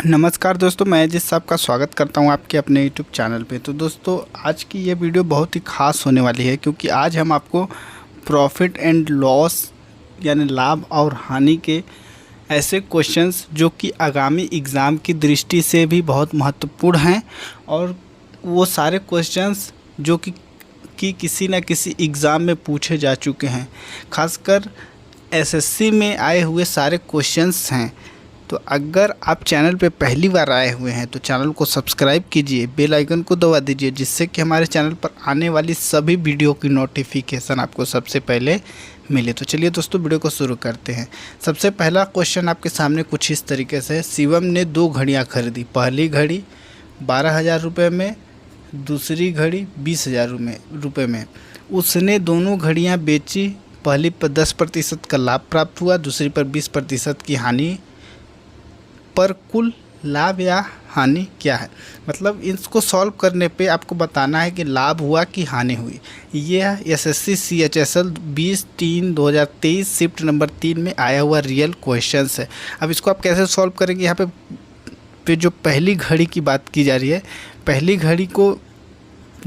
नमस्कार दोस्तों, मैं जिस साहब का स्वागत करता हूं आपके अपने यूट्यूब चैनल पे। तो दोस्तों, आज की ये वीडियो बहुत ही ख़ास होने वाली है क्योंकि आज हम आपको प्रॉफिट एंड लॉस यानी लाभ और हानि के ऐसे क्वेश्चंस जो कि आगामी एग्ज़ाम की दृष्टि से भी बहुत महत्वपूर्ण हैं और वो सारे क्वेश्चंस जो कि किसी न किसी एग्ज़ाम में पूछे जा चुके हैं, खासकर एसएससी में आए हुए सारे क्वेश्चंस हैं। तो अगर आप चैनल पे पहली बार आए हुए हैं तो चैनल को सब्सक्राइब कीजिए, बेल आइकन को दबा दीजिए, जिससे कि हमारे चैनल पर आने वाली सभी वीडियो की नोटिफिकेशन आपको सबसे पहले मिले। तो चलिए दोस्तों, वीडियो को शुरू करते हैं। सबसे पहला क्वेश्चन आपके सामने कुछ इस तरीके से है। शिवम ने 2 घड़ियाँ खरीदी। पहली घड़ी 12,000 रुपये में, दूसरी घड़ी 20,000 रुपये में। उसने दोनों घड़ियाँ बेची। पहली पर 10% का लाभ प्राप्त हुआ, दूसरी पर 20% की हानि। पर कुल लाभ या हानि क्या है? मतलब इसको सॉल्व करने पे आपको बताना है कि लाभ हुआ कि हानि हुई। यह एसएससी CHSL 20/3/2023 शिफ्ट नंबर 3 में आया हुआ रियल क्वेश्चंस है। अब इसको आप कैसे सॉल्व करेंगे? यहाँ पे जो पहली घड़ी की बात की जा रही है, पहली घड़ी को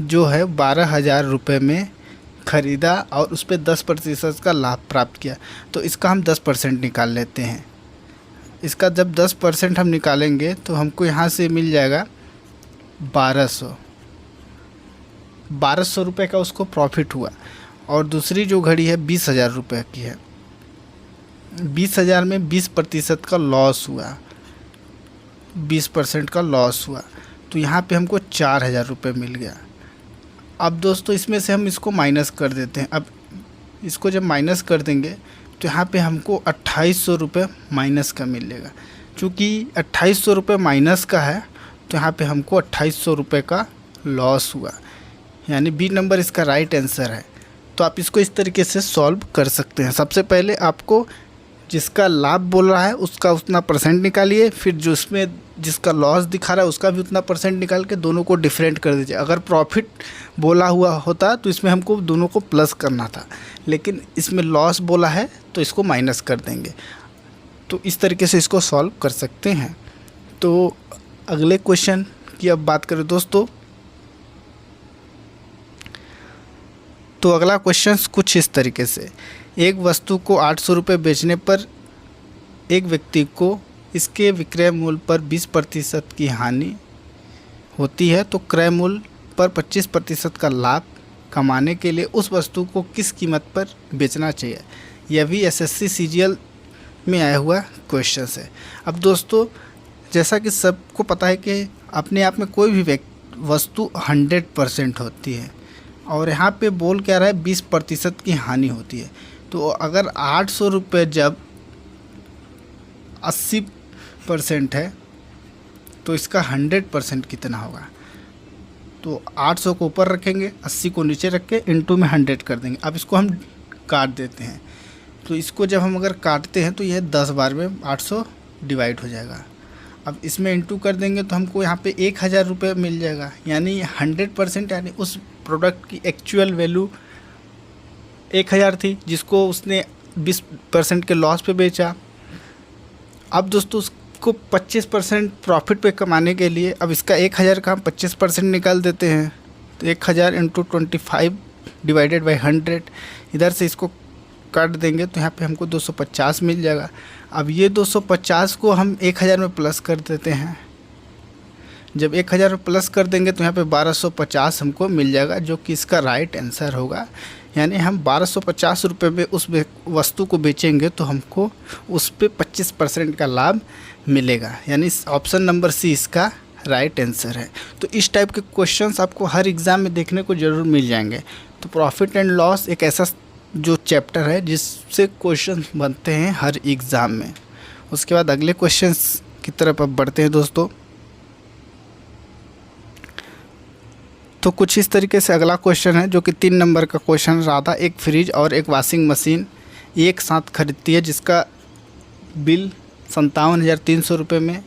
जो है 12,000 रुपये में ख़रीदा और उस पर 10% का लाभ प्राप्त किया। तो इसका हम 10% निकाल लेते हैं। इसका जब 10% हम निकालेंगे तो हमको यहाँ से मिल जाएगा 1200 रुपये का उसको प्रॉफिट हुआ। और दूसरी जो घड़ी है 20,000 रुपये की है। 20,000 में 20% का लॉस हुआ, 20% का लॉस हुआ। तो यहाँ पे हमको 4,000 रुपये मिल गया। अब दोस्तों, इसमें से हम इसको माइनस कर देते हैं। अब इसको जब माइनस कर देंगे तो यहाँ पे हमको 2,800 रुपये माइनस का मिलेगा। चूँकि 2,800 रुपये माइनस का है तो यहाँ पे हमको 2,800 रुपये का लॉस हुआ, यानी बी नंबर इसका राइट आंसर है। तो आप इसको इस तरीके से सॉल्व कर सकते हैं। सबसे पहले आपको जिसका लाभ बोल रहा है उसका उतना परसेंट निकालिए, फिर जो इसमें जिसका लॉस दिखा रहा है उसका भी उतना परसेंट निकाल के दोनों को डिफरेंट कर दीजिए। अगर प्रॉफिट बोला हुआ होता तो इसमें हमको दोनों को प्लस करना था, लेकिन इसमें लॉस बोला है तो इसको माइनस कर देंगे। तो इस तरीके से इसको सॉल्व कर सकते हैं। तो अगले क्वेश्चन की अब बात करें दोस्तों, तो अगला क्वेश्चन कुछ इस तरीके से। एक वस्तु को 800 रुपये बेचने पर एक व्यक्ति को इसके विक्रय मूल्य पर 20% की हानि होती है, तो क्रय मूल्य पर 25% का लाभ कमाने के लिए उस वस्तु को किस कीमत पर बेचना चाहिए? यह भी एसएससी CGL में आया हुआ क्वेश्चन है। अब दोस्तों, जैसा कि सबको पता है कि अपने आप में कोई भी वस्तु 100% होती है और यहाँ पे बोल क्या रहा है 20% की हानि होती है। तो अगर 800 रुपये जब 80% है तो इसका 100% कितना होगा? तो 800 को ऊपर रखेंगे, 80 को नीचे रख के इंटू में 100 कर देंगे। अब इसको हम काट देते हैं। तो इसको जब हम अगर काटते हैं तो यह 10 बार में 800 डिवाइड हो जाएगा। अब इसमें इंटू कर देंगे तो हमको यहाँ पे 1,000 रुपये मिल जाएगा, यानी 100%, यानी उस प्रोडक्ट की एक्चुअल वैल्यू 1,000 थी जिसको उसने 20% के लॉस पे बेचा। अब दोस्तों, उसको 25% प्रॉफिट पे कमाने के लिए अब इसका 1,000 का हम 25% निकाल देते हैं। तो 1,000 इंटू 25 डिवाइडेड बाई 100, इधर से इसको काट देंगे तो यहाँ पे हमको 250 मिल जाएगा। अब ये 250 को हम 1,000 में प्लस कर देते हैं। जब 1,000 में प्लस कर देंगे तो यहाँ पे 1,250 हमको मिल जाएगा, जो कि इसका राइट आंसर होगा। यानी हम 1,250 रुपये में उस वस्तु को बेचेंगे तो हमको उस पर 25% का लाभ मिलेगा, यानी ऑप्शन नंबर सी इसका राइट आंसर है। तो इस टाइप के क्वेश्चंस आपको हर एग्ज़ाम में देखने को ज़रूर मिल जाएंगे। तो प्रॉफिट एंड लॉस एक ऐसा जो चैप्टर है जिससे क्वेश्चन बनते हैं हर एग्ज़ाम में। उसके बाद अगले क्वेश्चंस की तरफ अब बढ़ते हैं दोस्तों। तो कुछ इस तरीके से अगला क्वेश्चन है जो कि 3 नंबर का क्वेश्चन। राधा एक फ्रिज और एक वॉशिंग मशीन एक साथ खरीदती है जिसका बिल 57,300 रुपये में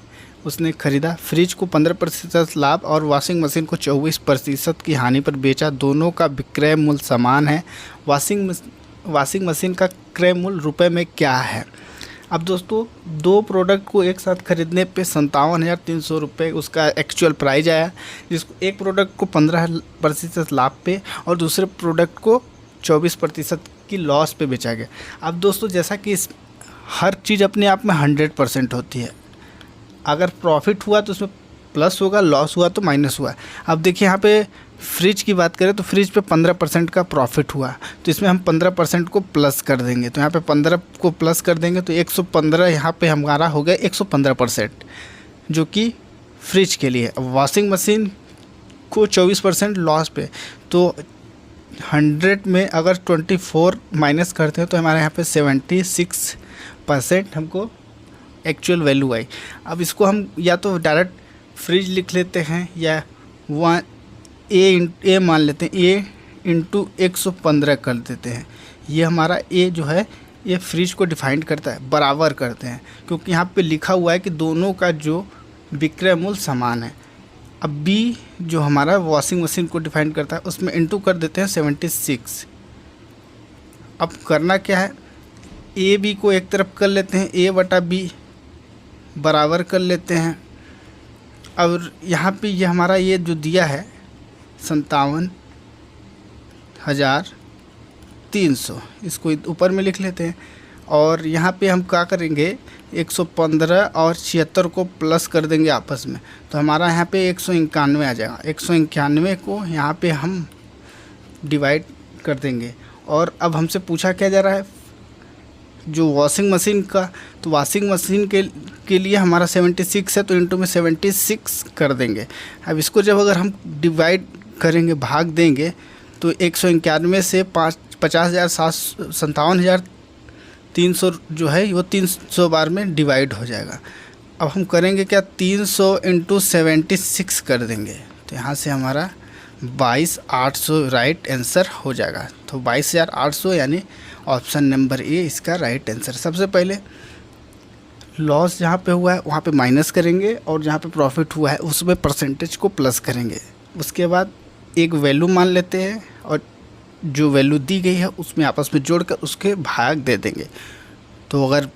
उसने ख़रीदा। फ्रिज को 15% लाभ और वॉशिंग मशीन को 24% की हानि पर बेचा। दोनों का विक्रय मूल्य समान है। वॉशिंग मशीन का क्रय मूल्य रुपये में क्या है? अब दोस्तों 2 प्रोडक्ट को एक साथ खरीदने पे 57,300 रुपये उसका एक्चुअल प्राइस आया, जिसको एक प्रोडक्ट को 15% लाभ पे और दूसरे प्रोडक्ट को 24% की लॉस पे बेचा गया। अब दोस्तों जैसा कि इस हर चीज़ अपने आप में 100% होती है, अगर प्रॉफिट हुआ तो उसमें प्लस होगा, लॉस हुआ तो माइनस हुआ। अब देखिए यहाँ पे फ्रिज की बात करें तो फ्रिज पे 15% का प्रॉफिट हुआ, तो इसमें हम 15% को प्लस कर देंगे, तो यहाँ पे 15 को प्लस कर देंगे तो 115 यहाँ पे हमारा हो गया 115%, जो कि फ्रिज के लिए। अब वॉशिंग मशीन को 24% लॉस पे, तो 100 में अगर 24 माइनस करते हैं तो हमारे यहाँ पे 76% हमको एक्चुअल वैल्यू आई। अब इसको हम या तो डायरेक्ट फ्रिज लिख लेते हैं या ए मान लेते हैं, ए इंटू 115 कर देते हैं। ये हमारा ए जो है ये फ्रिज को डिफाइन करता है, बराबर करते हैं, क्योंकि यहाँ पे लिखा हुआ है कि दोनों का जो विक्रय मूल्य समान है। अब बी जो हमारा वॉशिंग मशीन को डिफाइन करता है उसमें इंटू कर देते हैं 76। अब करना क्या है, ए बी को एक तरफ कर लेते हैं, ए बटा बी बराबर कर लेते हैं। और यहाँ पे ये हमारा ये जो दिया है 57,300, इसको ऊपर में लिख लेते हैं। और यहाँ पे हम क्या करेंगे, 115 और 76 को प्लस कर देंगे आपस में, तो हमारा यहाँ पे 191 आ जाएगा। 191 को यहाँ पे हम डिवाइड कर देंगे। और अब हमसे पूछा क्या जा रहा है जो वॉशिंग मशीन का, तो वॉशिंग मशीन के लिए हमारा 76 है, तो इंटू में 76 कर देंगे। अब इसको जब अगर हम डिवाइड करेंगे, भाग देंगे, तो 191 से 57,300 जो है वो 300 बार में डिवाइड हो जाएगा। अब हम करेंगे क्या, 300 इंटू 76 कर देंगे, तो यहाँ से हमारा 22,800 राइट आंसर हो जाएगा। तो 22,800 यानी ऑप्शन नंबर ए इसका राइट आंसर। सबसे पहले लॉस जहाँ पे हुआ है वहाँ पे माइनस करेंगे और जहाँ पे प्रॉफिट हुआ है उसमें परसेंटेज को प्लस करेंगे। उसके बाद एक वैल्यू मान लेते हैं और जो वैल्यू दी गई है उसमें आपस में जोड़कर उसके भाग दे देंगे। तो अगर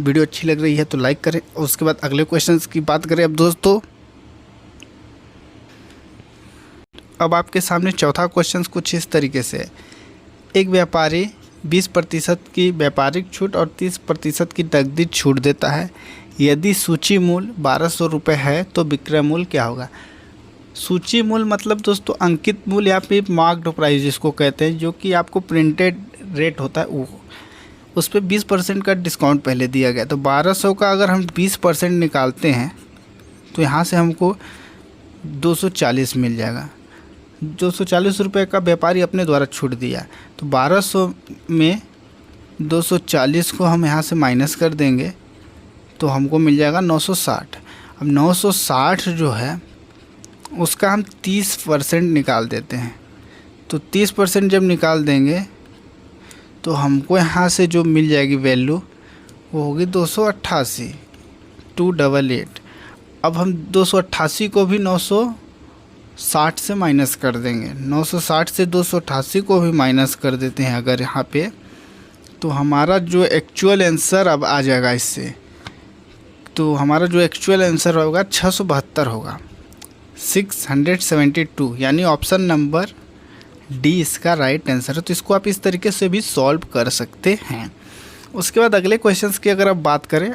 वीडियो अच्छी लग रही है तो लाइक करें। और उसके बाद अगले क्वेश्चंस की बात करें। अब दोस्तों अब आपके सामने चौथा क्वेश्चन कुछ इस तरीके से है। एक व्यापारी 20% की व्यापारिक छूट और 30% की नकदी छूट देता है। यदि सूची मूल्य 1200 रुपये है तो विक्रय मूल्य क्या होगा। सूची मूल्य मतलब दोस्तों अंकित मूल्य या फिर मार्क्ड प्राइस जिसको कहते हैं, जो कि आपको प्रिंटेड रेट होता है वो, उस पर 20% का डिस्काउंट पहले दिया गया। तो 1200 का अगर हम 20% निकालते हैं तो यहाँ से हमको 240 मिल जाएगा। 240 रुपये का व्यापारी अपने द्वारा छूट दिया, तो 1200 में 240 को हम यहाँ से माइनस कर देंगे तो हमको मिल जाएगा 960। अब 960 जो है उसका हम 30% निकाल देते हैं। तो 30% जब निकाल देंगे तो हमको यहाँ से जो मिल जाएगी वैल्यू वो होगी 288, 288। अब हम 288 को भी 960 से माइनस कर देंगे। 960 से 288 को भी माइनस कर देते हैं अगर यहाँ पे, तो हमारा जो एक्चुअल आंसर अब आ जाएगा इससे। तो हमारा जो एक्चुअल आंसर होगा 672 होगा, 672, यानी ऑप्शन नंबर डी इसका राइट आंसर है। तो इसको आप इस तरीके से भी सॉल्व कर सकते हैं। उसके बाद अगले क्वेश्चंस की अगर आप बात करें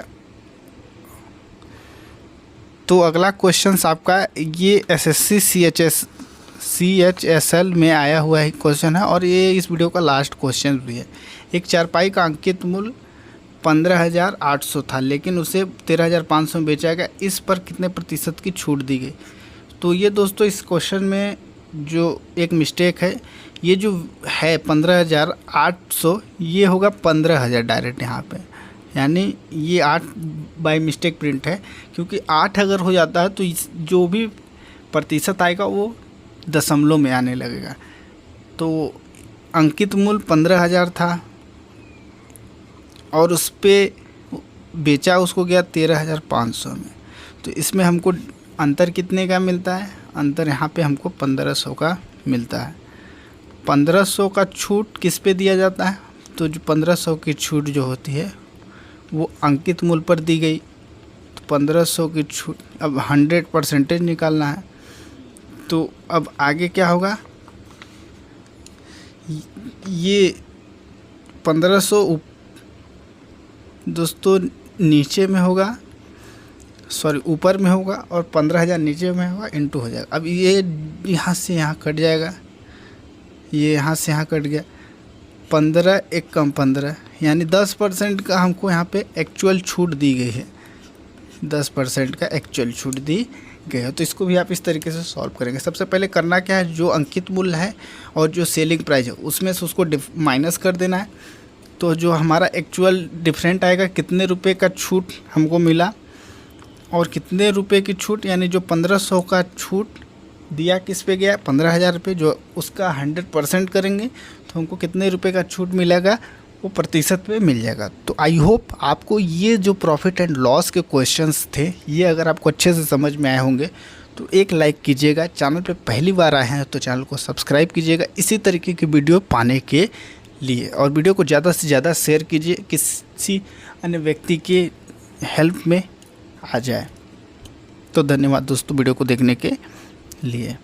तो अगला क्वेश्चंस आपका ये SSC CHSL में आया हुआ है क्वेश्चन है और ये इस वीडियो का लास्ट क्वेश्चन भी है। एक चारपाई का अंकित मूल्य 15,800 था लेकिन उसे 13,500 में बेचा गया, इस पर कितने प्रतिशत की छूट दी गई। तो ये दोस्तों इस क्वेश्चन में जो एक मिस्टेक है, ये जो है 15,800 ये होगा 15,000 डायरेक्ट यहाँ पे, यानी ये 8 बाय मिस्टेक प्रिंट है, क्योंकि 8 अगर हो जाता है तो जो भी प्रतिशत आएगा वो दशमलव में आने लगेगा। तो अंकित मूल्य 15,000 था और उस पर बेचा उसको गया 13,500 में। तो इसमें हमको अंतर कितने का मिलता है, अंतर यहाँ पे हमको 1500 का मिलता है। 1500 का छूट किस पे दिया जाता है, तो जो 1500 की छूट जो होती है वो अंकित मूल्य पर दी गई। तो 1500 की छूट, अब 100% निकालना है। तो अब आगे क्या होगा, ये 1500 दोस्तों नीचे में होगा, सॉरी ऊपर में होगा, और 15,000 नीचे में होगा, इंटू हो जाएगा। अब ये यहाँ से यहाँ कट जाएगा, ये यहाँ से यहाँ कट गया, 15 एक कम 15, यानी 10% का हमको यहाँ पे एक्चुअल छूट दी गई है, 10% का एक्चुअल छूट दी गई है। तो इसको भी आप इस तरीके से सॉल्व करेंगे। सबसे पहले करना क्या है, जो अंकित मूल्य है और जो सेलिंग प्राइस है उसमें से उसको माइनस कर देना है। तो जो हमारा एक्चुअल डिफरेंट आएगा, कितने रुपए का छूट हमको मिला और कितने रुपए की छूट, यानी जो 1500 का छूट दिया किस पे गया, 15,000 रुपये, जो उसका 100% करेंगे तो हमको कितने रुपए का छूट मिलेगा, वो प्रतिशत पे मिल जाएगा। तो आई होप आपको ये जो प्रॉफिट एंड लॉस के क्वेश्चंस थे, ये अगर आपको अच्छे से समझ में आए होंगे तो एक लाइक कीजिएगा। चैनल पे पहली बार आए हैं तो चैनल को सब्सक्राइब कीजिएगा इसी तरीके की वीडियो पाने के लिए, और वीडियो को ज़्यादा से ज़्यादा शेयर कीजिए, किसी अन्य व्यक्ति के हेल्प में आ जाए। तो धन्यवाद दोस्तों वीडियो को देखने के लिए।